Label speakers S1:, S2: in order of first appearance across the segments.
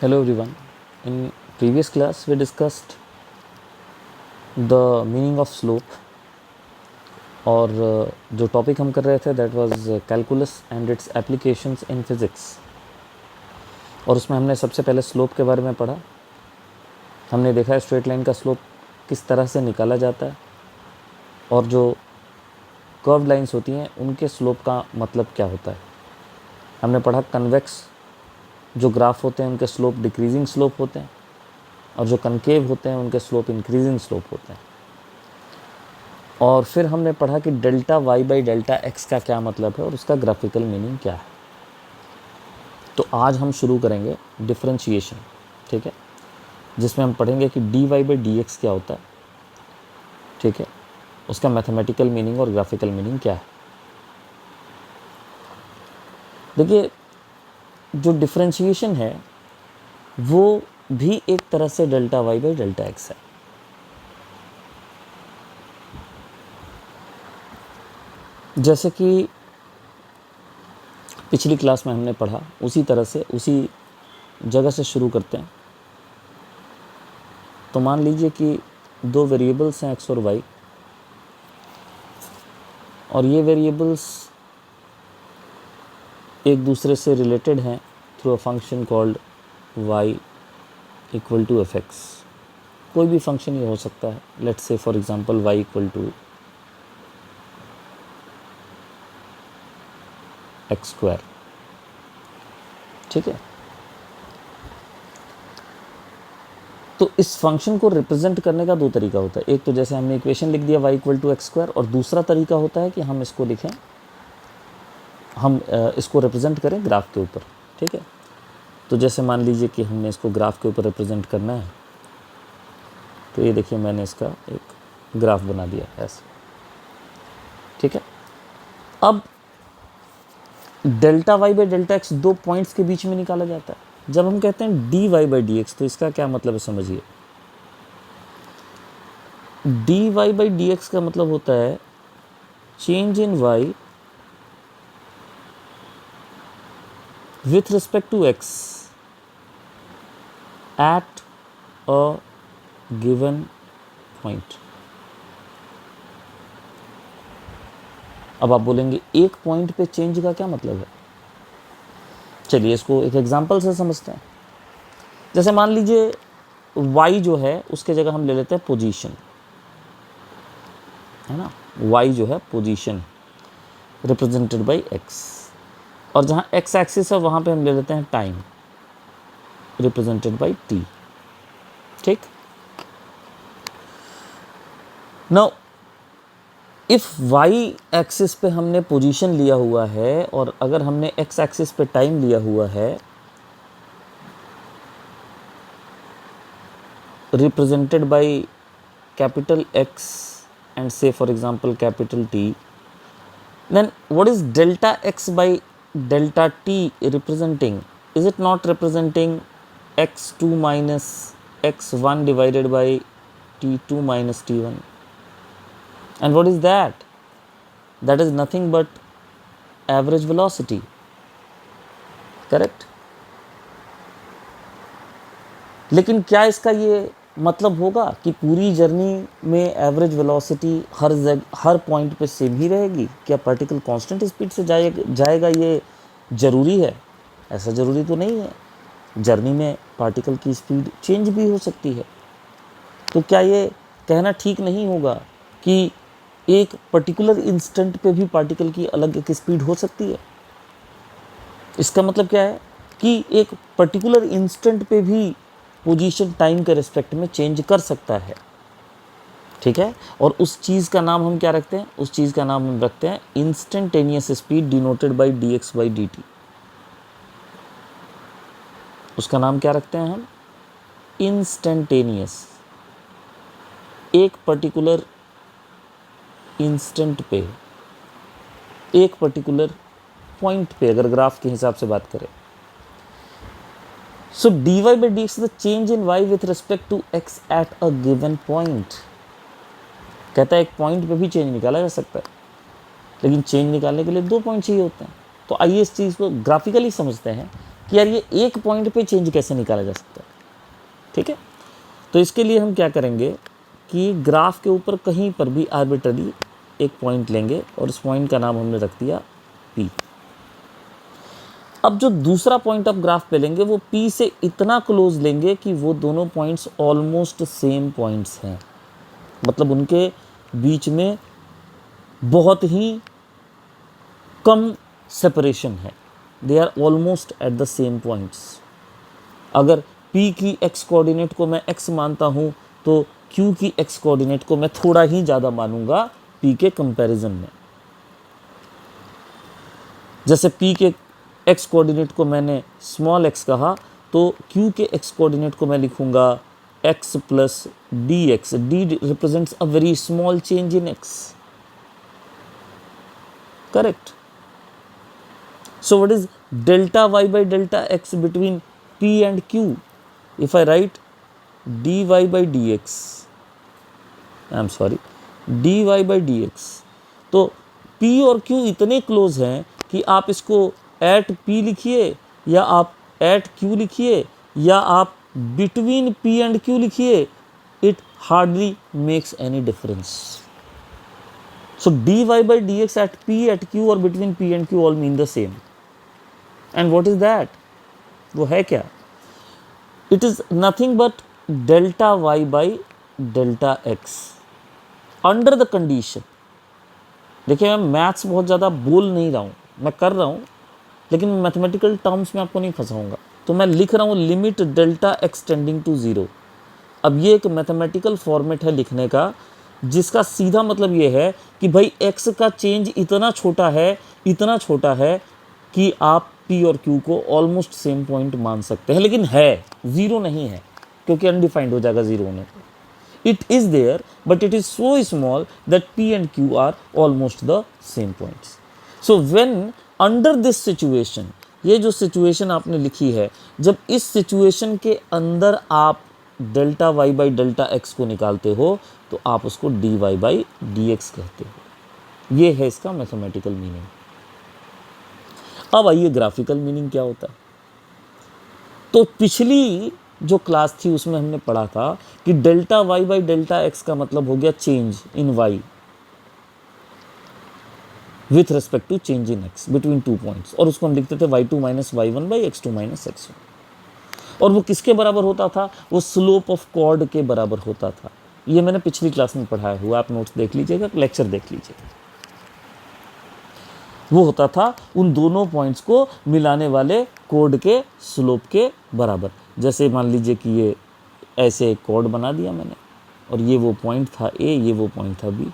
S1: Hello everyone. In previous class we discussed the meaning of slope और जो topic हम कर रहे थे that was calculus and it's applications in physics. और उसमें हमने सबसे पहले स्लोप के बारे में पढ़ा। हमने देखा है स्ट्रेट लाइन का स्लोप किस तरह से निकाला जाता है और जो कर्व लाइंस होती हैं उनके स्लोप का मतलब क्या होता है। हमने पढ़ा कन्वेक्स जो ग्राफ होते हैं उनके स्लोप डिक्रीजिंग स्लोप होते हैं और जो कनकेव होते हैं उनके स्लोप इंक्रीजिंग स्लोप होते हैं। और फिर हमने पढ़ा कि delta y by delta x का क्या मतलब है और उसका ग्राफिकल मीनिंग क्या है। तो आज हम शुरू करेंगे डिफरेंशिएशन, ठीक है, जिसमें हम पढ़ेंगे कि d y by d x क्या होता है, ठीक है, उसका मैथमेटिकल मीनिंग और ग्राफिकल मीनिंग क्या है। देखिए, जो डिफरेंशिएशन है वो भी एक तरह से delta y by delta x है। जैसे कि पिछली क्लास में हमने पढ़ा उसी तरह से उसी जगह से शुरू करते हैं। तो मान लीजिए कि दो वेरिएबल्स हैं एक्स और वाई, और ये वेरिएबल्स एक दूसरे से रिलेटेड हैं through a function called y equal to f x. कोई भी फंक्शन ये हो सकता है। Let's say for example y equal to x square, ठीक है। तो इस फंक्शन को रिप्रेजेंट करने का दो तरीका होता है। एक तो जैसे हमने इक्वेशन लिख दिया y equal to x square, और दूसरा तरीका होता है कि हम इसको लिखें, हम इसको रिप्रेजेंट करें ग्राफ के ऊपर, ठीक है। तो जैसे मान लीजिए कि हमने इसको ग्राफ के ऊपर रिप्रेजेंट करना है, तो ये देखिए मैंने इसका एक ग्राफ बना दिया ऐसे, ठीक है। अब delta y by delta x दो पॉइंट्स के बीच में निकाला जाता है। जब हम कहते हैं d y by d x, तो इसका क्या मतलब है समझिए। D y by d x का मतलब होता है change in y with respect to x at a given point। अब आप बोलेंगे एक पॉइंट पे चेंज का क्या मतलब है। चलिए इसको एक एग्जांपल से समझते हैं। जैसे मान लीजिए y जो है उसके जगह हम ले लेते हैं पोजीशन, है ना। y जो है पोजीशन रिप्रेजेंटेड बाय x, और जहाँ x एक्सिस है वहाँ पे हम ले लेते हैं टाइम रिप्रेजेंटेड बाय t, ठीक। नाउ इफ y एक्सिस पे हमने पोजीशन लिया हुआ है और अगर हमने x एक्सिस पे टाइम लिया हुआ है represented by capital X and say for example capital T, then what is delta x by delta t representing? Is it not representing x2 minus x1 divided by t2 minus t1? And what is that? That is nothing but average velocity, correct? लेकिन क्या इसका ये मतलब होगा कि पूरी journey में average velocity हर point पे सेम ही रहेगी? क्या पार्टिकल कांस्टेंट स्पीड से जाएगा ये ज़रूरी है? ऐसा ज़रूरी तो नहीं है। जर्नी में पार्टिकल की स्पीड चेंज भी हो सकती है। तो क्या ये कहना ठीक नहीं होगा कि एक पर्टिकुलर इंस्टेंट पे भी पार्टिकल की अलग एक स्पीड हो सकती है? इसका मतलब क्या है कि एक पर्टिकुलर इंस्टेंट पे भी पोजीशन टाइम के रिस्पेक्ट में चेंज कर सकता है, ठीक है। और उस चीज़ का नाम हम क्या रखते हैं? उस चीज़ का नाम हम रखते हैं instantaneous speed denoted by D x by D T. उसका नाम क्या रखते हैं हम? इंस्टेंटेनियस। एक पर्टिकुलर इंस्टेंट पे, एक पर्टिकुलर पॉइंट पे, अगर ग्राफ के हिसाब से बात करें। So dy by dx is the change in y with respect to x at a given point। कहता है एक पॉइंट पे भी चेंज निकाला जा सकता है, लेकिन चेंज निकालने के लिए दो पॉइंट चाहिए होते हैं। तो आइए इस चीज़ को ग्राफिकली समझते हैं कि यार ये एक पॉइंट पे चेंज कैसे निकाला जा सकता है। ठीक है, तो इसके लिए हम क्या करेंगे कि ग्राफ के ऊपर कहीं पर भी आर्बिट्ररी एक पॉइंट लेंगे और उस पॉइंट का नाम हमने रख दिया P। अब जो दूसरा पॉइंट आप ग्राफ पे लेंगे वो P से इतना क्लोज लेंगे कि वो दोनों पॉइंट्स ऑलमोस्ट सेम पॉइंट्स हैं, मतलब उनके बीच में बहुत ही कम सेपरेशन है, they are almost at the same points. अगर P की x कोऑर्डिनेट को मैं x मानता हूँ तो Q की x कोऑर्डिनेट को मैं थोड़ा ही ज़्यादा मानूंगा P के कंपैरिजन में। जैसे P के x कोऑर्डिनेट को मैंने स्मॉल x कहा तो Q के x कोऑर्डिनेट को मैं लिखूंगा x plus dx। d represents a very small change in x, correct. So what is delta y by delta x between P and Q? If I write dy by dx, I am sorry, dy by dx, तो P और Q इतने close हैं कि आप इसको at P लिखिए या आप at Q लिखिए या आप between P and Q लिखिए, it hardly makes any difference. So dy by dx at P, at Q or between P and Q all mean the same. And what is that? वो है क्या? It is nothing but delta y by delta x under the condition। देखिए मैं maths बहुत ज़्यादा बोल नहीं रहा हूँ, मैं कर रहा हूँ लेकिन मैथमेटिकल टर्म्स में आपको नहीं फंसाऊंगा। तो मैं लिख रहा हूँ limit delta x tending to zero. अब ये एक मैथमेटिकल फॉर्मेट है लिखने का जिसका सीधा मतलब ये है कि भाई x का चेंज इतना छोटा है कि आप P और Q को ऑलमोस्ट सेम पॉइंट मान सकते हैं, लेकिन है ज़ीरो नहीं है क्योंकि अनडिफाइंड हो जाएगा ज़ीरो होने पर। It is there but it is so small that P and Q are almost the same points. So when under this situation, ये जो सिचुएशन आपने लिखी है, जब इस सिचुएशन के अंदर आप delta y by delta x को निकालते हो तो आप उसको d y by d x कहते हो। ये है इसका मैथमेटिकल मीनिंग। अब आइए ग्राफिकल मीनिंग क्या होता है। तो पिछली जो क्लास थी उसमें हमने पढ़ा था कि delta y by delta x का मतलब हो गया change in y with respect to change in x between two points, और उसको हम लिखते थे y2 minus y one by x2 minus x1। और वो किसके बराबर होता था? वो स्लोप ऑफ कॉर्ड के बराबर होता था। ये मैंने पिछली क्लास में पढ़ाया हुआ, आप नोट्स देख लीजिएगा, लेक्चर देख लीजिएगा। वो होता था उन दोनों पॉइंट्स को मिलाने वाले कॉर्ड के स्लोप के बराबर। जैसे मान लीजिए कि ये ऐसे कॉर्ड बना दिया मैंने और ये वो पॉइंट था A, ये वो पॉइंट था B।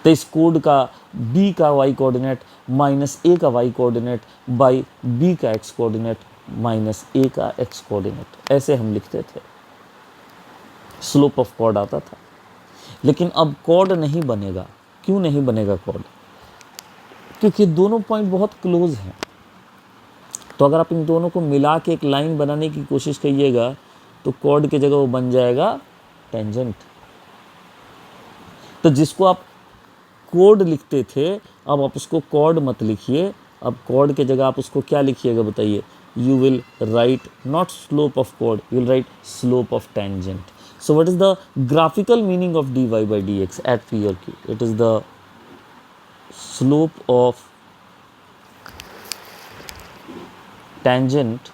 S1: तो इस कोड का B का y कोऑर्डिनेट माइनस A का y कोऑर्डिनेट बाई B का x कोऑर्डिनेट माइनस A का x कोऑर्डिनेट, ऐसे हम लिखते थे। स्लोप ऑफ कॉर्ड आता था। लेकिन अब कॉर्ड नहीं बनेगा। क्यों नहीं बनेगा कॉर्ड? क्योंकि दोनों पॉइंट बहुत क्लोज हैं। तो अगर आप इन दोनों को मिला के एक लाइन बनाने की कोशिश करिएगा तो कॉर्ड की जगह वो बन जाएगा टेंजेंट। तो जिसको आप कॉर्ड लिखते थे अब आप उसको कॉर्ड मत लिखिए, अब कॉर्ड के जगह आप उसको क्या लिखिएगा बताइए? You will write not slope of chord, you will write slope of tangent. So what is the graphical meaning of dy by dx at P or Q? It is the slope of tangent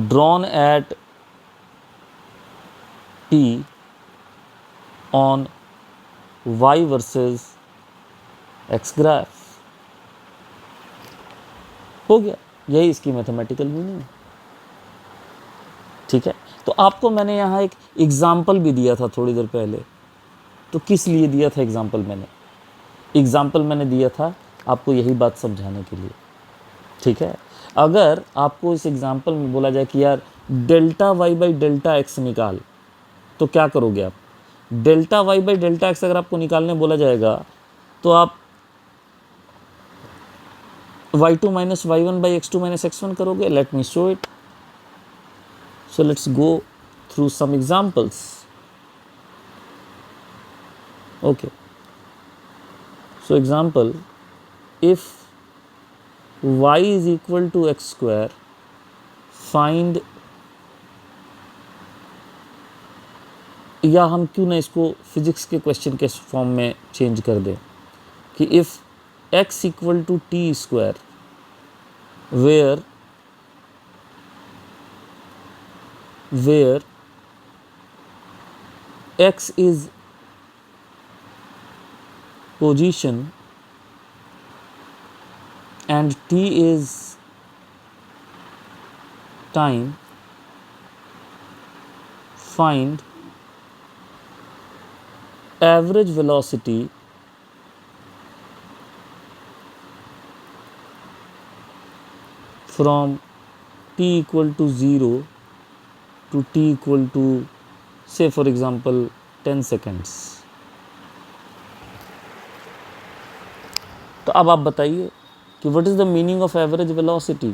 S1: drawn at P on y versus x graph. हो गया, यही इसकी mathematical meaning है। ठीक है, तो आपको मैंने यहाँ एक एग्जाम्पल भी दिया था थोड़ी देर पहले। तो किस लिए दिया था एग्जाम्पल? मैंने दिया था आपको यही बात समझाने के लिए। ठीक है, अगर आपको इस एग्जाम्पल में बोला जाए कि यार delta y by delta x निकाल, तो क्या करोगे आप? Delta y by delta x अगर आपको निकालने बोला जाएगा तो आप y2 minus y one by x2 minus x1 करोगे। Let me show it. So let's go through some examples. Okay, so example if y is equal to x square, find, या हम क्यों ना इसको फिजिक्स के क्वेश्चन के form में change कर दें कि if x equal to t square where x is position and t is time, find average velocity from t equal to 0 to t equal to, say for example, 10 seconds. तो अब आप बताइए कि what is the meaning of average velocity.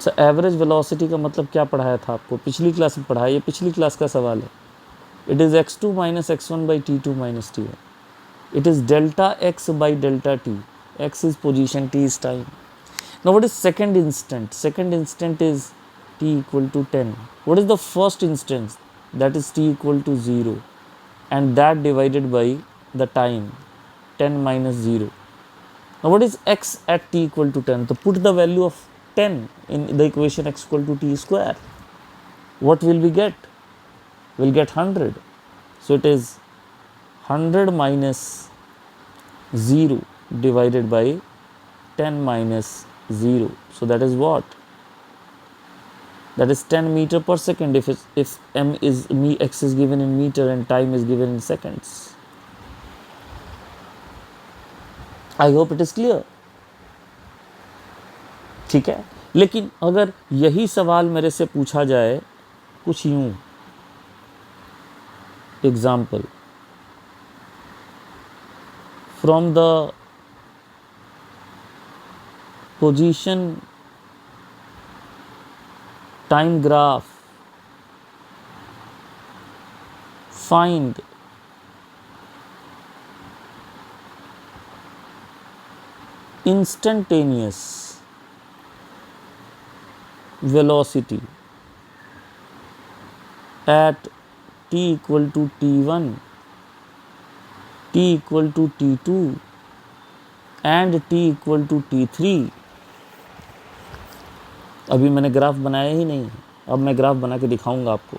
S1: Sir average velocity का मतलब क्या पढ़ाया था आपको, पिछली क्लास में पढ़ाया, ये पिछली क्लास का सवाल है. It is x2 minus x1 by t2 minus t1. It is delta x by delta t. x is position, t is time. Now what is second instant? Second instant is t equal to 10. What is the first instance? That is t equal to 0, and that divided by the time, 10 minus 0. Now what is x at t equal to 10? So put the value of 10 in the equation x equal to t square. What will we get? We'll get 100. So it is 100 minus 0 divided by 10 minus 0. So that is what? That is 10 meter per second if x is given in meter and time is given in seconds. I hope it is clear. ठीक है. लेकिन अगर यही सवाल मेरे से पूछा जाए कुछ यूं, example, from the position time graph, find instantaneous velocity at t equal to t1, t equal to t2 and t equal to t3. अभी मैंने ग्राफ बनाया ही नहीं, अब मैं ग्राफ बना के दिखाऊंगा आपको.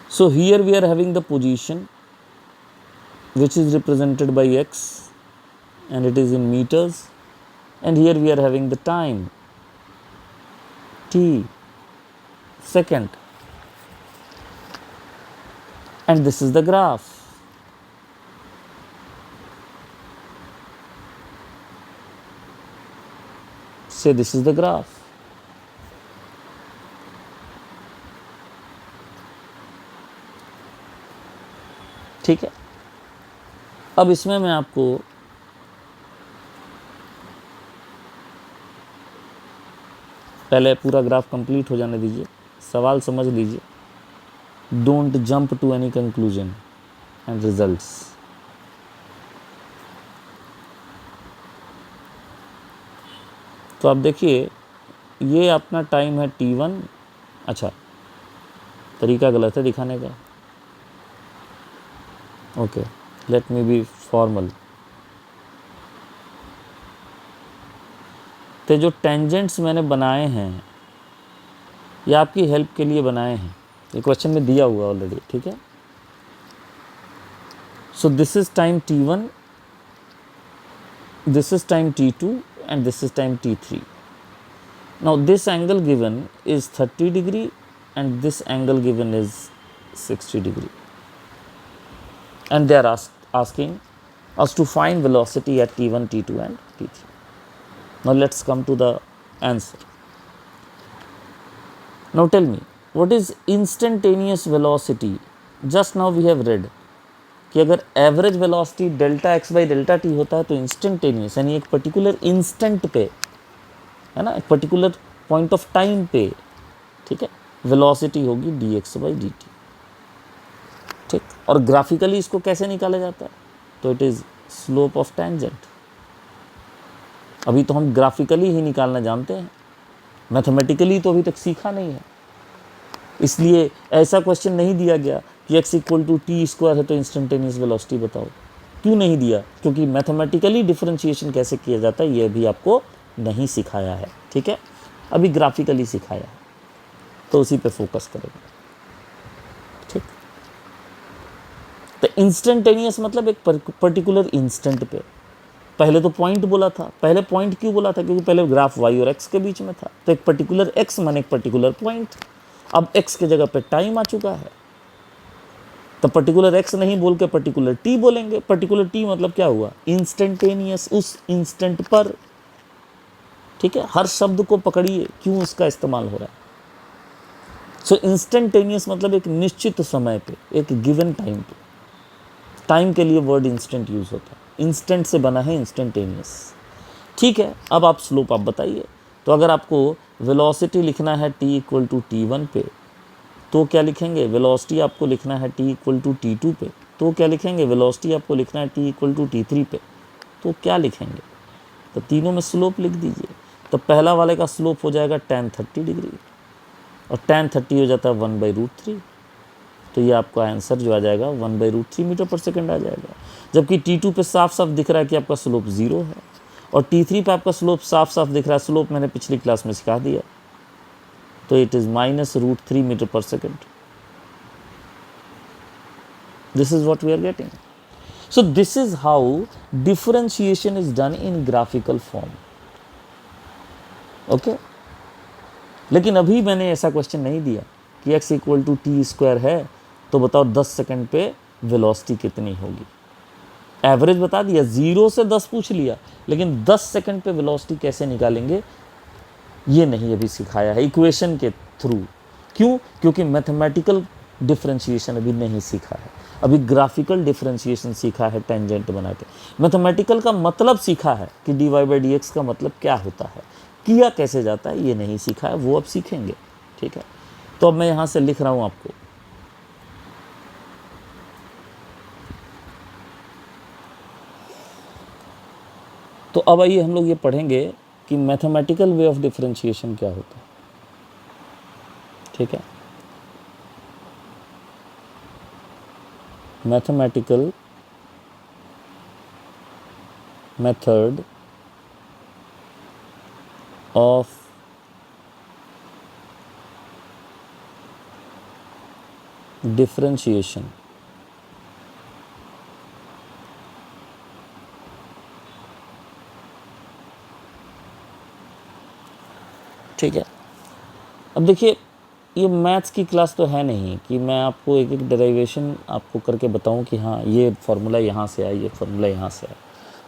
S1: So here we are having the position which is represented by x and it is in meters, and here we are having the time t second, and this is the graph. Say this is the graph. ठीक है. अब इसमें मैं आपको पहले पूरा graph complete हो जाने दीजिए, सवाल समझ लीजिए. Don't jump to any conclusion and results. तो आप देखिए, ये अपना टाइम है t1. अच्छा, तरीका गलत है दिखाने का. Okay, let me B formal. तो जो टेंजेंट्स मैंने बनाए हैं ये आपकी हेल्प के लिए बनाए हैं, ये क्वेश्चन में दिया हुआ ऑलरेडी. ठीक है. सो this is time t1, this is time t2 and this is time t3. Now this angle given is 30 degree and this angle given is 60 degree, and they are asking us to find velocity at t1, t2 and t3. Now let's come to the answer. Now tell me, what is instantaneous velocity? Just now we have read कि अगर average velocity delta x by delta T होता है तो instantaneous यानी एक particular instant पे, है ना, एक पर्टिकुलर पॉइंट ऑफ टाइम पे, ठीक है, वेलोसिटी होगी D x by D T, ठीक। और ग्राफिकली इसको कैसे निकाला जाता है, तो it is slope of tangent. अभी तो हम ग्राफिकली ही निकालना जानते हैं, मैथमेटिकली तो अभी तक सीखा नहीं है। इसलिए ऐसा क्वेश्चन नहीं दिया गया कि x equal to t square है तो इंस्टेंटेनियस वेलोसिटी बताओ। क्यों नहीं दिया? क्योंकि मैथमेटिकली डिफरेंशिएशन कैसे किया जाता है ये भी आपको नहीं सिखाया है, ठीक है, अभी ग्राफिकली सिखाया है, तो उसी पे फोकस करेंगे, ठीक। तो इंस्टेंटेनियस मतलब एक पर्टिकुलर इंस्टेंट पे। पहले तो पॉइंट बोला था, पहले पॉइंट क्यों बोला था? क्योंकि पहले ग्राफ y और x के बीच में था, तो एक पर्टिकुलर x माने एक पर्टिकुलर पॉइंट। अब x के जगह पे टाइम आ चुका है, तो पर्टिकुलर x नहीं बोल के पर्टिकुलर t बोलेंगे। पर्टिकुलर t मतलब क्या हुआ? इंस्टेंटेनियस, उस इंस्टेंट पर, ठीक है। हर शब्द को पकड़िए क्यों उसका इस्तेमाल हो रहा है। सो इंस्टेंटेनियस मतलब एक निश्चित समय पे, एक गिवन टाइम पे। टाइम के लिए वर्ड इंस्टेंट यूज होता है, इंस्टेंट से बना है इंस्टेंटेनियस, ठीक है। अब आप स्लोप आप बताइए। तो अगर आपको वेलोसिटी लिखना है t इक्वल टू t1 पे, तो क्या लिखेंगे? वेलोसिटी आपको लिखना है t इक्वल टू t2 पे, तो क्या लिखेंगे? वेलोसिटी आपको लिखना है t इक्वल टू t3 पे, तो क्या लिखेंगे? तो तीनों में स्लोप लिख दीजिए। तो पहला वाले का स्लोप हो जाएगा tan 30 डिग्री, और tan 30 हो जाता है 1/√3, तो ये आपका आंसर जो आ जाएगा 1/√3 मीटर पर सेकंड आ जाएगा। जबकि T2 पे साफ साफ दिख रहा है कि आपका स्लोप 0 है, और T3 पे आपका स्लोप साफ साफ दिख रहा है, स्लोप मैंने पिछली क्लास में सिखा दिया, तो it is -√3 metre per second. This is what we are getting. So this is how differentiation is done in graphical form, okay. लेकिन अभी मैंने ऐसा क्वेश्चन नहीं दिया कि x equal to t square है तो बताओ 10 सेकंड पे वेलोसिटी कितनी होगी। एवरेज बता दिया, 0 से 10 पूछ लिया, लेकिन 10 सेकंड पे वेलोसिटी कैसे निकालेंगे ये नहीं अभी सिखाया है इक्वेशन के थ्रू। क्यों? क्योंकि मैथमेटिकल डिफरेंशिएशन अभी नहीं सीखा है, अभी ग्राफिकल डिफरेंशिएशन सीखा है टेंजेंट बना के। मैथमेटिकल का मतलब सीखा है कि dy/dx का मतलब क्या होता है, किया कैसे जाता है ये नहीं सीखा है, वो अब सीखेंगे, ठीक है। तो अब मैं यहाँ से लिख रहा हूँ आपको, तो अब आइए हम लोग ये पढ़ेंगे कि मैथमेटिकल वे ऑफ डिफरेंशिएशन क्या होता है, ठीक है। मैथमेटिकल मेथड ऑफ डिफरेंशिएशन, ठीक है। अब देखिए ये मैथ्स की क्लास तो है नहीं कि मैं आपको एक एक डेरिवेशन आपको करके बताऊं कि हाँ ये फार्मूला यहाँ से आया, ये फार्मूला यहाँ से आया।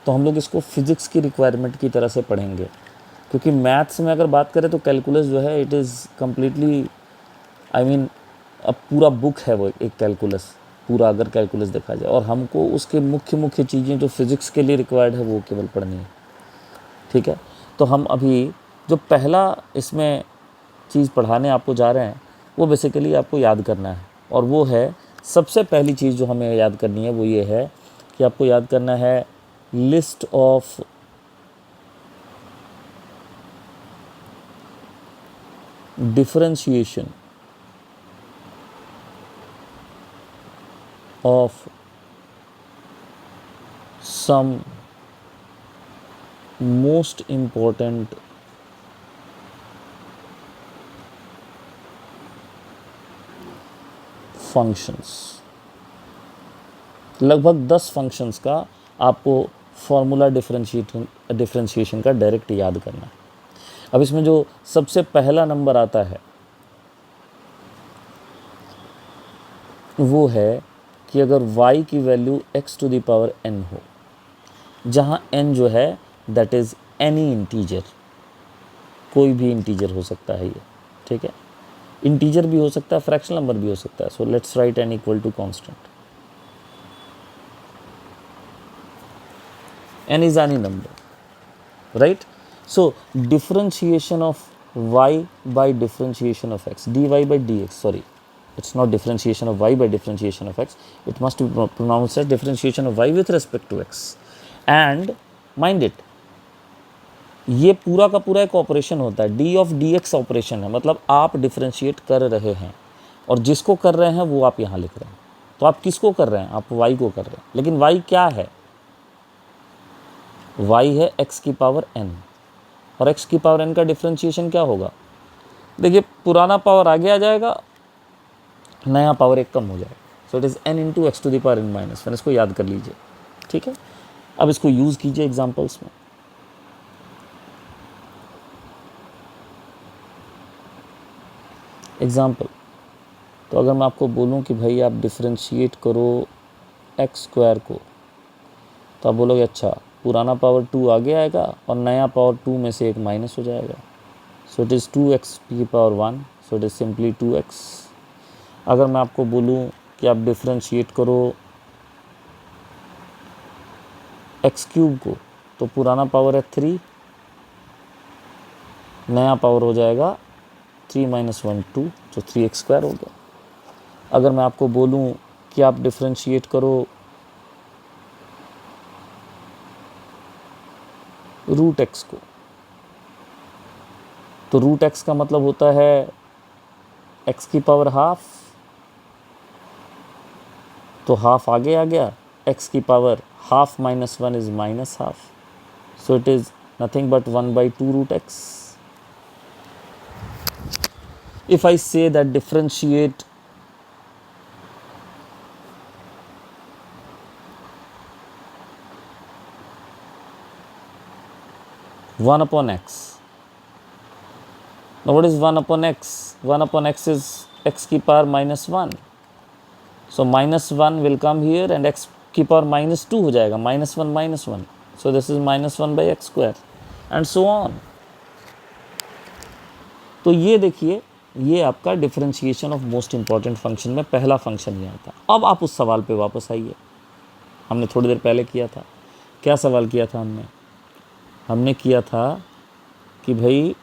S1: तो हम लोग इसको फिज़िक्स की रिक्वायरमेंट की तरह से पढ़ेंगे, क्योंकि मैथ्स में अगर बात करें तो कैलकुलस जो है it is completely, I mean अब पूरा बुक है वो एक कैलकुलस, पूरा अगर कैलकुलस देखा जाए, और हमको उसके मुख्य मुख्य चीज़ें जो फिज़िक्स के लिए रिक्वायर्ड है वो केवल पढ़नी है, ठीक है। तो हम अभी जो पहला इसमें चीज़ पढ़ाने आपको जा रहे हैं वो बेसिकली आपको याद करना है, और वो है सबसे पहली चीज़ जो हमें याद करनी है वो ये है कि आपको याद करना है list of differentiation of some most important functions. लगभग 10 फंक्शंस का आपको फॉर्मूला डिफरेंशिएशन का डायरेक्ट याद करना है। अब इसमें जो सबसे पहला नंबर आता है वो है कि अगर y की value x to the power n हो, जहाँ n जो है दैट इज़ एनी इंटीजर, कोई भी इंटीजर हो सकता है ये, ठीक है। इंटीजर भी हो सकता है, फ्रैक्शनल नंबर भी हो सकता है। So let's write n equal to constant. n is any number, right? So differentiation of y by differentiation of x, dy by dx, sorry, it's not differentiation of y by differentiation of x, it must be pronounced as differentiation of y with respect to x. and mind it, ये पूरा का पूरा एक operation होता है, D of D x operation है, मतलब आप डिफ्रेंशिएट कर रहे हैं और जिसको कर रहे हैं वो आप यहाँ लिख रहे हैं। तो आप किसको कर रहे हैं? आप y को कर रहे हैं, लेकिन y क्या है? y है x की पावर n, और x की पावर n का डिफ्रेंशिएशन क्या होगा? देखिए, पुराना पावर आगे आ जाएगा, नया पावर एक कम हो जाएगा, so it is n into x to the power n minus one. इसको याद कर लीजिए, ठीक है? अब इसको यूज़ कीजिए एग्जाम्पल्स में। एग्ज़ाम्पल, तो अगर मैं आपको बोलूं कि भाई आप डिफ्रेंशिएट करो एक्स स्क्वायर को, तो आप बोलोगे अच्छा, पुराना पावर 2 आगे आएगा और नया पावर 2 में से एक माइनस हो जाएगा, सो इट इज़ 2x की power 1, so it is simply 2x। अगर मैं आपको बोलूं कि आप डिफ्रेंशिएट करो एक्स क्यूब को, तो पुराना पावर है 3, नया पावर हो जाएगा 3 माइनस 1 2, तो 3x स्क्वायर हो गया। अगर मैं आपको बोलूं कि आप डिफ्रेंशिएट करो रूट एक्स को, तो रूट एक्स का मतलब होता है x की पावर हाफ, तो हाफ आगे आ गया, x की power half minus 1 is minus half, so it is nothing but 1/2 root x. If I say that differentiate one upon x, now what is 1 upon x? 1 upon x is x की power minus 1, so minus 1 will come here and x की power minus 2 हो जाएगा, minus 1, so this is minus 1 by x square and so on। तो ये देखिए, ये आपका differentiation of most important function में पहला फंक्शन यहाँ था। अब आप उस सवाल पे वापस आइए, हमने थोड़ी देर पहले किया था। क्या सवाल किया था हमने किया था कि भाई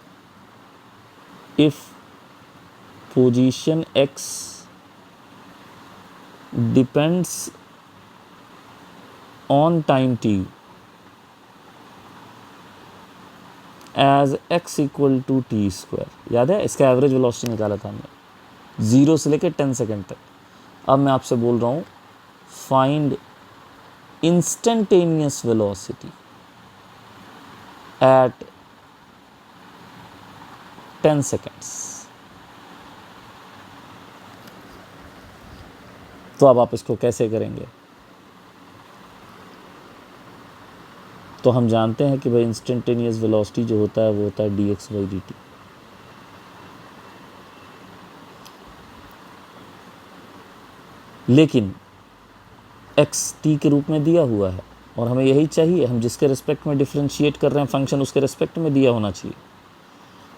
S1: if position x depends on time t as x equal to t square, याद है? इसका एवरेज वेलोसिटी निकाला था हमने 0 से लेकर 10 सेकेंड तक। अब मैं आपसे बोल रहा हूँ find instantaneous velocity at 10 seconds. तो अब आप इसको कैसे करेंगे? तो हम जानते हैं कि भाई इंस्टेंटेनियस वेलोसिटी जो होता है वो होता है dx/dt। लेकिन x t के रूप में दिया हुआ है और हमें यही चाहिए, हम जिसके रिस्पेक्ट में डिफ्रेंशिएट कर रहे हैं फंक्शन उसके रिस्पेक्ट में दिया होना चाहिए।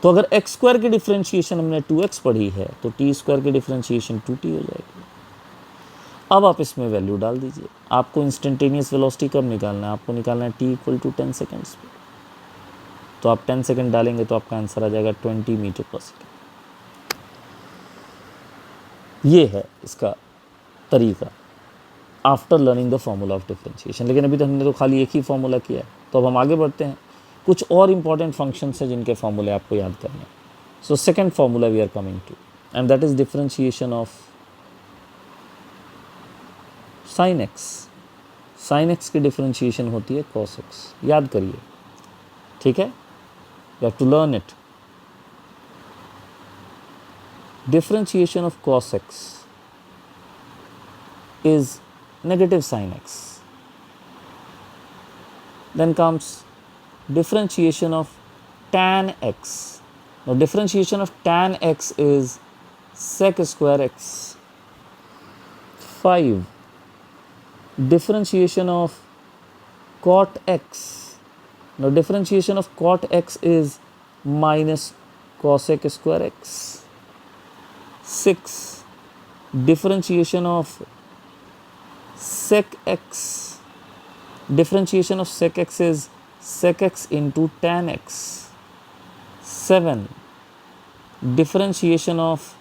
S1: तो अगर x स्क्वायर की डिफ्रेंशिएशन हमने 2x पढ़ी है तो t स्क्वायर की डिफ्रेंशिएशन 2t हो जाएगी। अब आप इसमें वैल्यू डाल दीजिए। आपको इंस्टेंटेनियस वेलोसिटी कब निकालना है? आपको निकालना है t इक्वल टू 10 सेकेंड्स पे। तो आप 10 सेकेंड डालेंगे तो आपका आंसर आ जाएगा 20 मीटर पर सेकेंड। ये है इसका तरीका after learning the formula of differentiation. लेकिन अभी तो हमने तो खाली एक ही फॉर्मूला किया है, तो अब हम आगे बढ़ते हैं। कुछ और इंपॉर्टेंट फंक्शंस हैं जिनके फॉर्मूले आपको याद करने हैं। So second formula we are coming to and that is differentiation of sine x. Sine x की डिफरेंशिएशन होती है कॉस एक्स, याद करिए, ठीक है? You have to learn it. Differentiation of cos x is negative sin x. Then comes differentiation of tan x. Now differentiation of tan x is sec square x. 5. Differentiation of cot x. Now differentiation of cot x is minus cosec square x. 6. Differentiation of sec x Differentiation of sec x is sec x into tan x. 7. Differentiation of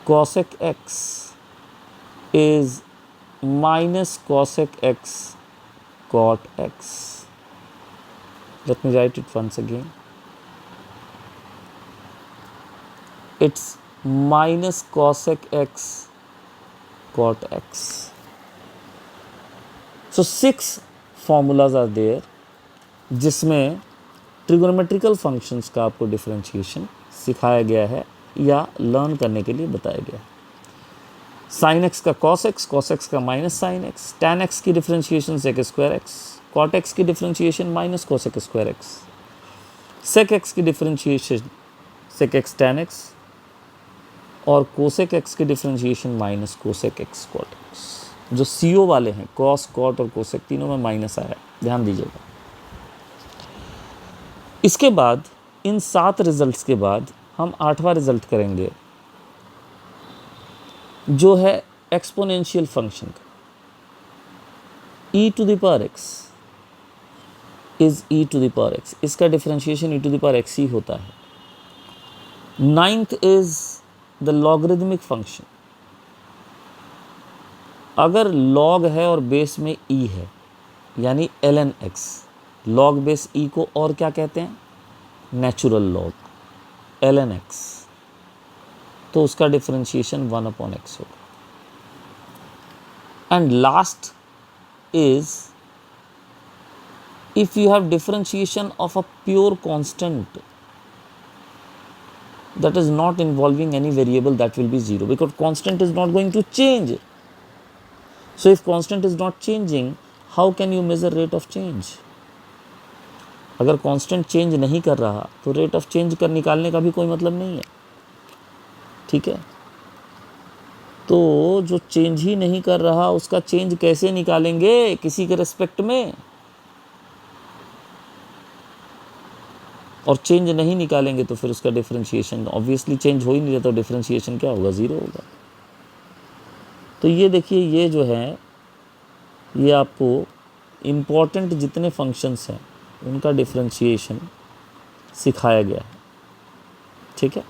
S1: cosec x is minus cosec x cot x. Let me write it once again. It's minus cosec x cot x. So 6 formulas are there जिसमें trigonometrical functions का आपको differentiation सिखाया गया है या learn करने के लिए बताया गया है. साइन एक्स का कॉस एक्स का minus sine x, tan x की differentiation sec square x, cot x की differentiation minus cosec square x, sec x की differentiation sec x tan x और कोसेक एक्स की differentiation minus cosec x cot x. जो CO वाले हैं cos cot और cosec तीनों में माइनस आया है, ध्यान दीजिएगा. इसके बाद इन 7 रिजल्ट्स के बाद हम 8वां रिजल्ट करेंगे जो है एक्सपोनेंशियल फंक्शन का. e to the power x is e to the power x. इसका differentiation e to the power x ही होता है. 9th is the logarithmic function. अगर लॉग है और बेस में e है यानी ln x, log base e को और क्या कहते हैं? Natural log ln x. तो उसका डिफरेंशिएशन 1/x होगा. And last is if you have differentiation of a pure constant that is not involving any variable, that will be 0 because constant is not going to change. So if constant is not changing, how can you measure rate of change? अगर constant change नहीं कर रहा तो rate of change कर निकालने का भी कोई मतलब नहीं है. ठीक है, तो जो चेंज ही नहीं कर रहा उसका चेंज कैसे निकालेंगे किसी के रिस्पेक्ट में? और चेंज नहीं निकालेंगे तो फिर उसका डिफरेंशिएशन ऑब्वियसली चेंज हो ही नहीं रहा, तो डिफरेंशिएशन क्या होगा? 0 होगा. तो ये देखिए, ये जो है ये आपको इम्पॉर्टेंट जितने फंक्शंस हैं उनका डिफरेंशिएशन सिखाया गया है. ठीक है,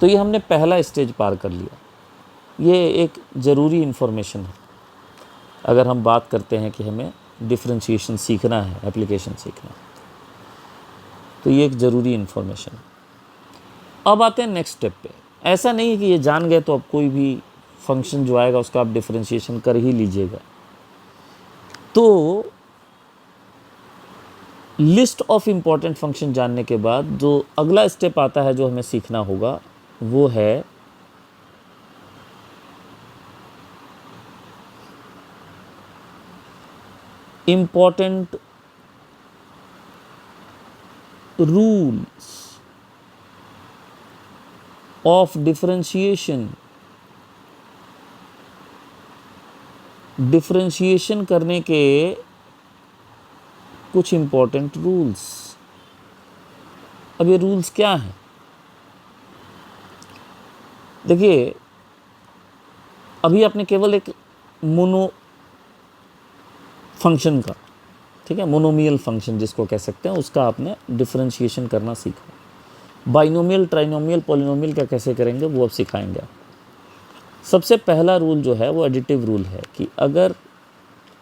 S1: तो ये हमने पहला स्टेज पार कर लिया. ये एक ज़रूरी इन्फॉर्मेशन है अगर हम बात करते हैं कि हमें डिफरेंशिएशन सीखना है, एप्लीकेशन सीखना है, तो ये एक ज़रूरी इन्फॉर्मेशन है. अब आते हैं नेक्स्ट स्टेप पे. ऐसा नहीं है कि ये जान गए तो अब कोई भी फंक्शन जो आएगा उसका आप डिफरेंशिएशन कर ही लीजिएगा. तो लिस्ट ऑफ इम्पॉर्टेंट फंक्शन जानने के बाद जो अगला स्टेप आता है जो हमें सीखना होगा वो है important rules of differentiation. Differentiation करने के कुछ इम्पॉर्टेंट रूल्स. अब ये रूल्स क्या हैं? देखिए, अभी आपने केवल एक मोनो फंक्शन का, ठीक है, मोनोमियल फंक्शन जिसको कह सकते हैं, उसका आपने डिफरेंशिएशन करना सीखा. बाइनोमियल, ट्राइनोमियल, पॉलिनोमियल का कैसे करेंगे वो अब सिखाएंगे. सबसे पहला रूल जो है वो एडिटिव रूल है कि अगर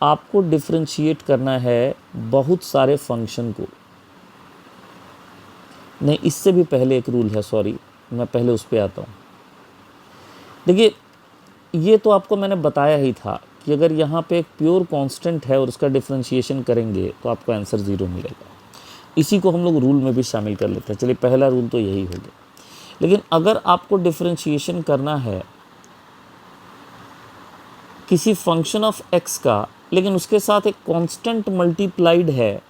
S1: आपको डिफरेंशिएट करना है बहुत सारे फंक्शन को, नहीं इससे भी पहले एक रूल है, सॉरी मैं पहले उस पर आता हूँ. देखिए, ये तो आपको मैंने बताया ही था कि अगर यहाँ पे एक प्योर कांस्टेंट है और उसका डिफरेंशिएशन करेंगे तो आपको आंसर 0 मिलेगा. इसी को हम लोग रूल में भी शामिल कर लेते हैं. चलिए, पहला रूल तो यही हो गया. लेकिन अगर आपको डिफरेंशिएशन करना है किसी फंक्शन ऑफ x का, लेकिन उसके साथ एक कांस्टेंट मल्टीप्लाइड है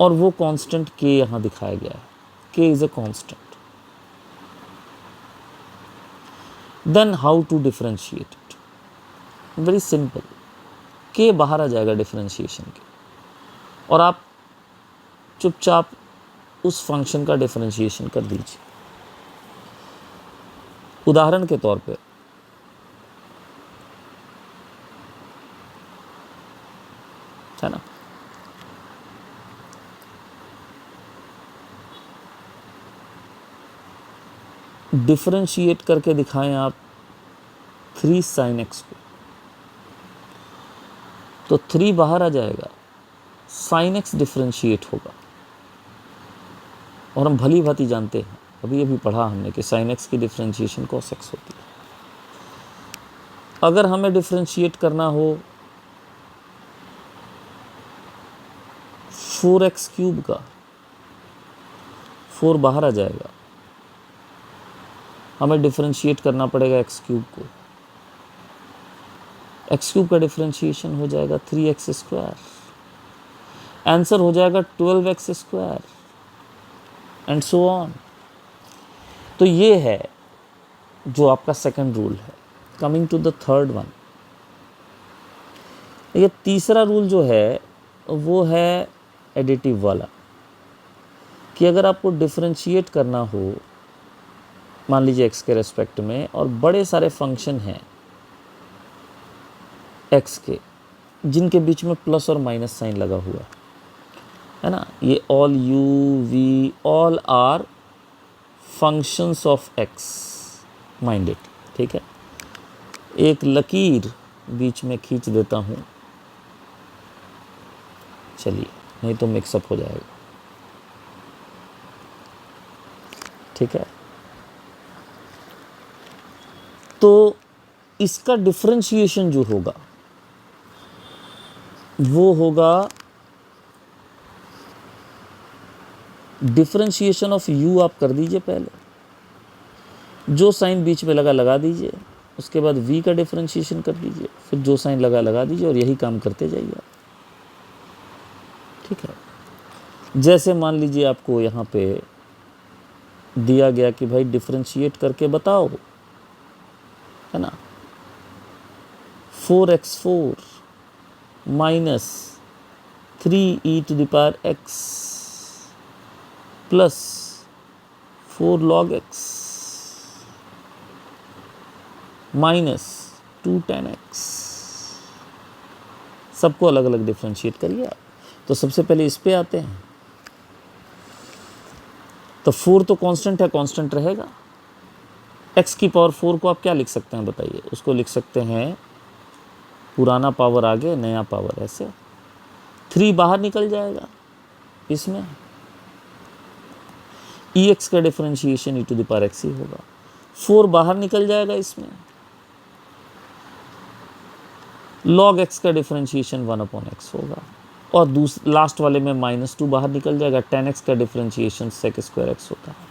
S1: और वो कांस्टेंट k यहाँ दिखाया गया है, k is a constant, then how to differentiate it? Very simple, k बाहर आ जाएगा डिफरेंशिएशन के और आप चुपचाप उस फंक्शन का डिफरेंशिएशन कर दीजिए. उदाहरण के तौर पे है ना, डिफरेंशिएट करके दिखाएं आप 3 sin x को, तो 3 बाहर आ जाएगा, sin x डिफरेंशिएट होगा। और हम भली भांति जानते हैं, अभी पढ़ा हमने कि sin x की डिफरेंशिएशन cos x होती है। अगर हमें डिफरेंशिएट करना हो 4x क्यूब का, 4 बाहर आ जाएगा, हमें डिफरेंशिएट करना पड़ेगा x क्यूब को। x क्यूब का डिफरेंशिएशन हो जाएगा 3x स्क्वायर, आंसर हो जाएगा 12x square and so on. तो ये है जो आपका सेकंड रूल है। Coming to the third one, ये तीसरा रूल जो है वो है एडिटिव वाला, कि अगर आपको डिफरेंशिएट करना हो, मान लीजिए x के रेस्पेक्ट में, और बड़े सारे फंक्शन हैं x के जिनके बीच में प्लस और माइनस साइन लगा हुआ है ना, ये all u v all are functions of x minded, ठीक है। एक लकीर बीच में खींच देता हूँ, चलिए नहीं तो मिक्सअप हो जाएगा, ठीक है। तो इसका डिफरेंशिएशन जो होगा वो होगा डिफरेंशिएशन ऑफ u आप कर दीजिए पहले, जो साइन बीच में लगा दीजिए, उसके बाद v का डिफरेंशिएशन कर दीजिए, फिर जो साइन लगा दीजिए, और यही काम करते जाइए, ठीक है। जैसे मान लीजिए आपको यहाँ पे दिया गया कि भाई डिफरेंशिएट करके बताओ, है ना, 4x4 minus 3e⁻x plus 4 log x minus 2 tan x। सबको अलग अलग डिफरेंशिएट करिए आप। तो सबसे पहले इस पे आते हैं, तो 4 तो कांस्टेंट है, कांस्टेंट रहेगा। x की पावर 4 को आप क्या लिख सकते हैं बताइए? उसको लिख सकते हैं पुराना पावर आगे नया पावर, ऐसे 3 बाहर निकल जाएगा इसमें, ex का डिफरेंशिएशन e⁻x ही होगा। 4 बाहर निकल जाएगा इसमें, log x का डिफरेंशिएशन 1/x होगा। और लास्ट वाले में -2 बाहर निकल जाएगा, tan x का डिफरेंशिएशन sec²x होता है।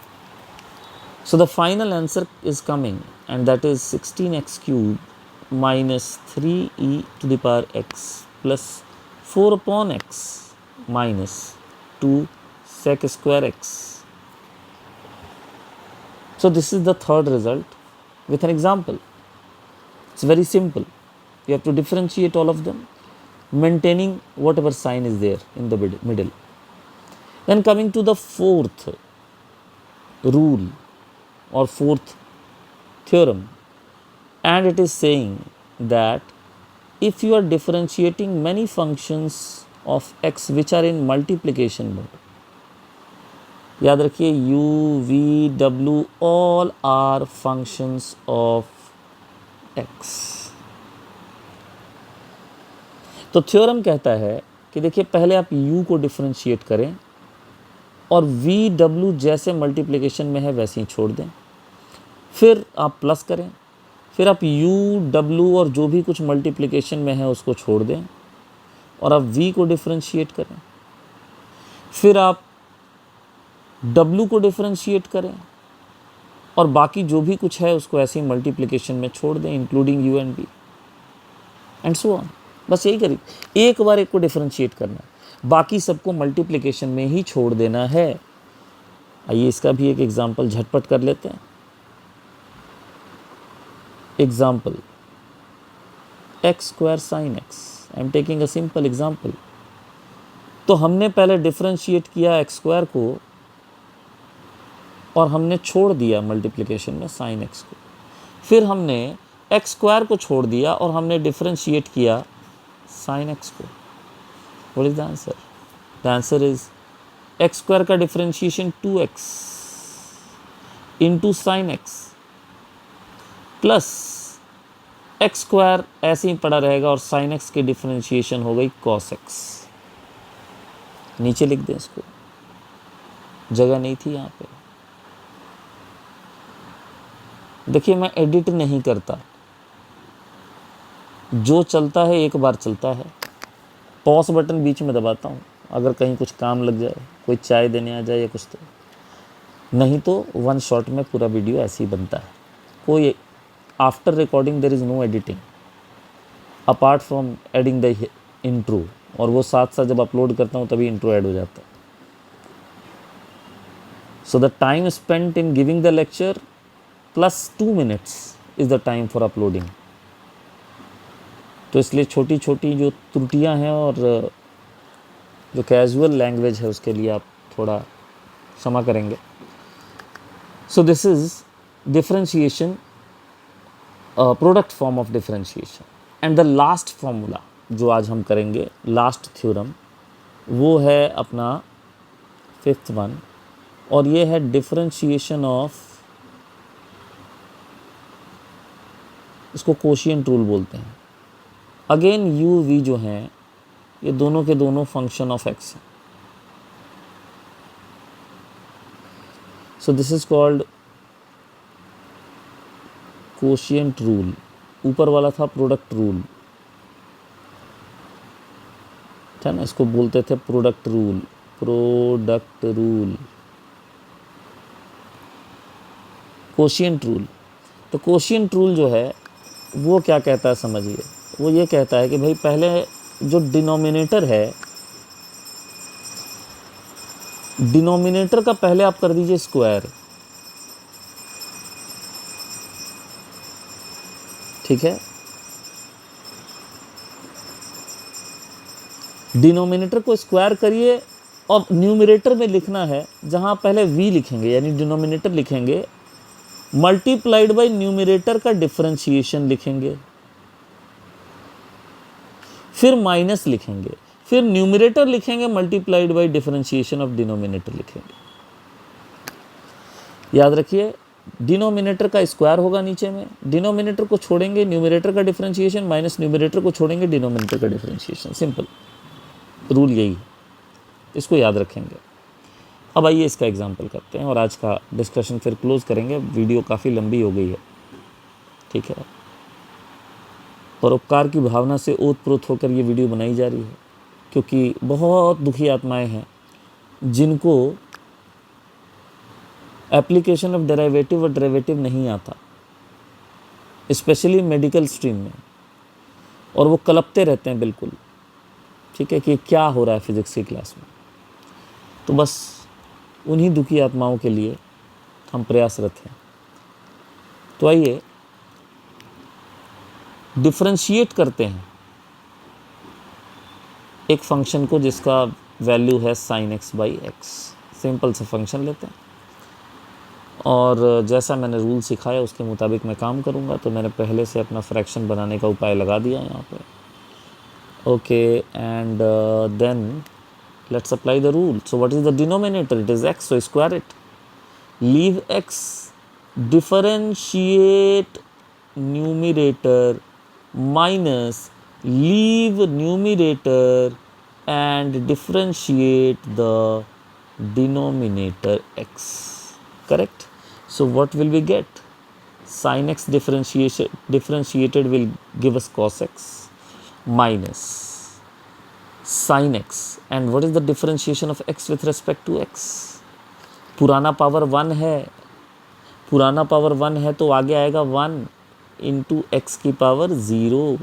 S1: So the final answer is coming, and that is 16x³ minus 3e⁻x plus 4/x minus 2 sec²x. So this is the third result with an example. It's very simple. You have to differentiate all of them, maintaining whatever sign is there in the middle. Then coming to the fourth rule or fourth theorem, and it is saying that if you are differentiating many functions of x which are in multiplication mode, याद रखिए u, v, w all are functions of x. तो theorem कहता है कि देखिए पहले आप u को डिफरेंशिएट करें और v, w जैसे मल्टीप्लिकेशन में है वैसे ही छोड़ दें, फिर आप प्लस करें, फिर आप u, w और जो भी कुछ मल्टीप्लिकेशन में है उसको छोड़ दें और आप v को डिफरेंशिएट करें, फिर आप w को डिफरेंशिएट करें और बाकी जो भी कुछ है उसको ऐसे ही मल्टीप्लिकेशन में छोड़ दें, including u and v and so on. बस यही करिए, एक बार एक को डिफरेंशिएट करना है, बाकी सबको मल्टीप्लिकेशन में ही छोड़ देना है। आइए इसका भी एक एग्जाम्पल झटपट कर लेते हैं। Example x² sin x, I am taking a simple example. तो हमने पहले डिफरेंशिएट किया x² को और हमने छोड़ दिया मल्टीप्लिकेशन में sin x को। फिर हमने एक्स स्क्वायर को छोड़ दिया और हमने डिफरेंशिएट किया साइन एक्स को। What is the answer? The answer is x square का differentiation 2x into sine x plus x square ऐसे ही पड़ा रहेगा और साइन एक्स की डिफरेंशिएशन हो गई कॉस एक्स। नीचे लिख दें इसको, जगह नहीं थी यहाँ पे। देखिए मैं एडिट नहीं करता, जो चलता है एक बार चलता है। पॉज बटन बीच में दबाता हूँ अगर कहीं कुछ काम लग जाए, कोई चाय देने आ जाए या कुछ, तो नहीं तो वन शॉट में पूरा वीडियो ऐसे ही बनता है। कोई after recording there is no editing apart from adding the intro, और वो साथ साथ जब अपलोड करता हूँ तभी इंट्रो ऐड हो जाता है। So the time spent in giving the lecture plus 2 minutes is the time for uploading. तो इसलिए छोटी छोटी जो त्रुटियां हैं और जो कैजुअल लैंग्वेज है उसके लिए आप थोड़ा क्षमा करेंगे। So this is differentiation, product form of differentiation. And the last formula जो आज हम करेंगे, लास्ट थ्योरम, वो है अपना 5th वन, और ये है डिफरेंशिएशन ऑफ, इसको कोशिएंट रूल बोलते हैं। अगेन यू वी जो हैं ये दोनों के दोनों फंक्शन ऑफ एक्स हैं। सो this is called quotient rule. ऊपर वाला था प्रोडक्ट रूल, था ना, इसको बोलते थे product rule. Product rule, quotient rule. तो कोशिएंट रूल जो है वो क्या कहता है समझिए, वो ये कहता है कि भाई पहले जो डिनोमिनेटर है, डिनोमिनेटर का पहले आप कर दीजिए स्क्वायर, ठीक है। डिनोमिनेटर को स्क्वायर करिए और न्यूमरेटर में लिखना है, जहां पहले v लिखेंगे यानी डिनोमिनेटर लिखेंगे, मल्टीप्लाइड बाय न्यूमरेटर का डिफरेंशिएशन लिखेंगे, फिर माइनस लिखेंगे, फिर न्यूमरेटर लिखेंगे multiplied by differentiation of denominator लिखेंगे। याद रखिए डिनोमिनेटर का स्क्वायर होगा नीचे में, डिनोमिनेटर को छोड़ेंगे न्यूमरेटर का डिफरेंशिएशन, माइनस न्यूमरेटर को छोड़ेंगे डिनोमिनेटर का डिफरेंशिएशन। सिंपल रूल यही है, इसको याद रखेंगे। अब आइए इसका एग्जाम्पल करते हैं और आज का डिस्कशन फिर क्लोज करेंगे। वीडियो काफ़ी लंबी हो गई है, ठीक है। परोपकार की भावना से ओतप्रोत होकर ये वीडियो बनाई जा रही है, क्योंकि बहुत दुखी आत्माएं हैं जिनको एप्लीकेशन ऑफ डेरिवेटिव और डेरिवेटिव नहीं आता, स्पेशली मेडिकल स्ट्रीम में, और वो कलपते रहते हैं बिल्कुल, ठीक है, कि क्या हो रहा है फिजिक्स की क्लास में। तो बस उन्हीं दुखी आत्माओं के लिए हम प्रयासरत हैं। तो आइए डिफरेंशिएट करते हैं एक फंक्शन को जिसका वैल्यू है sin x by x. Simple सा फंक्शन लेते हैं और जैसा मैंने रूल सिखाया उसके मुताबिक मैं काम करूंगा। तो मैंने पहले से अपना फ्रैक्शन बनाने का उपाय लगा दिया यहाँ पे। Okay, and then let's apply the rule. So what is the denominator? It is x, so square it. Leave x, differentiate numerator minus leave numerator and differentiate the denominator x. Correct? So what will we get? Sin x differentiated will give us cos x minus sin x, and what is the differentiation of x with respect to x? पुराना power 1 है, पुराना power 1 है तो आगे आएगा 1 into x की power 0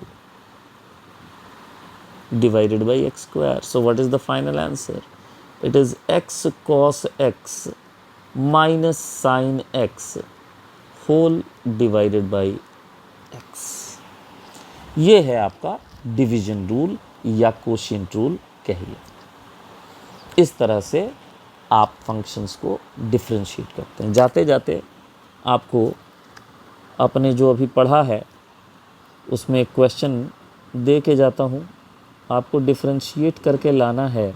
S1: divided by x square. So what is the final answer? It is x cos x minus sine x whole divided by x। ये है आपका डिवीजन रूल या कोशिएंट रूल कहिए। इस तरह से आप फंक्शंस को डिफरेंशिएट करते हैं। जाते जाते आपको आपने जो अभी पढ़ा है उसमें एक क्वेश्चन दे के जाता हूँ, आपको डिफरेंशिएट करके लाना है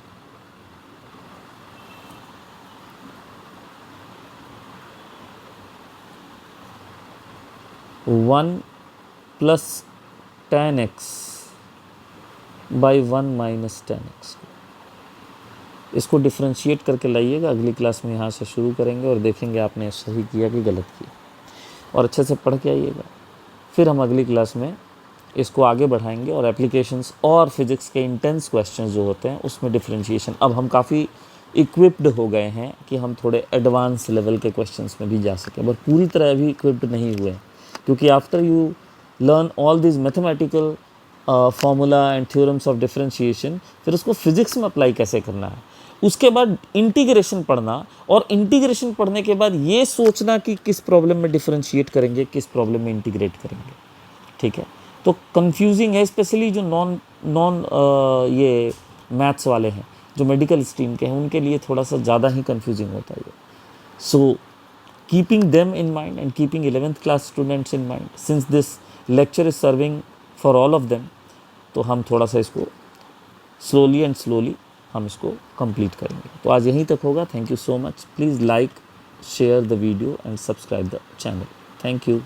S1: 1 plus tan x by 1 minus tan x। इसको डिफरेंशिएट करके लाइएगा। अगली क्लास में यहाँ से शुरू करेंगे और देखेंगे आपने सही किया कि गलत किया, और अच्छे से पढ़ के आइएगा। फिर हम अगली क्लास में इसको आगे बढ़ाएंगे और एप्लीकेशंस और फिज़िक्स के इंटेंस क्वेश्चंस जो होते हैं उसमें डिफरेंशिएशन। अब हम काफ़ी इक्विप्ड हो गए हैं कि हम थोड़े एडवांस लेवल के क्वेश्चंस में भी जा सकें, पर पूरी तरह अभी इक्विप्ड नहीं हुए, क्योंकि after you learn all this mathematical formula and theorems of differentiation, फिर उसको फिज़िक्स में अप्लाई कैसे करना है, उसके बाद इंटीग्रेशन पढ़ना, और इंटीग्रेशन पढ़ने के बाद ये सोचना कि किस प्रॉब्लम में डिफरेंशिएट करेंगे, किस प्रॉब्लम में इंटीग्रेट करेंगे। ठीक है, तो कंफ्यूजिंग है, स्पेशली जो नॉन ये मैथ्स वाले हैं, जो मेडिकल स्ट्रीम के हैं, उनके लिए थोड़ा सा ज़्यादा ही कंफ्यूजिंग होता है। So keeping them in mind and keeping 11th class students in mind, since this lecture is serving for all of them, तो हम थोड़ा सा इसको स्लोली हम इसको कंप्लीट करेंगे। तो आज यहीं तक होगा। Thank you so much. Please like, share the video and subscribe the channel. Thank you.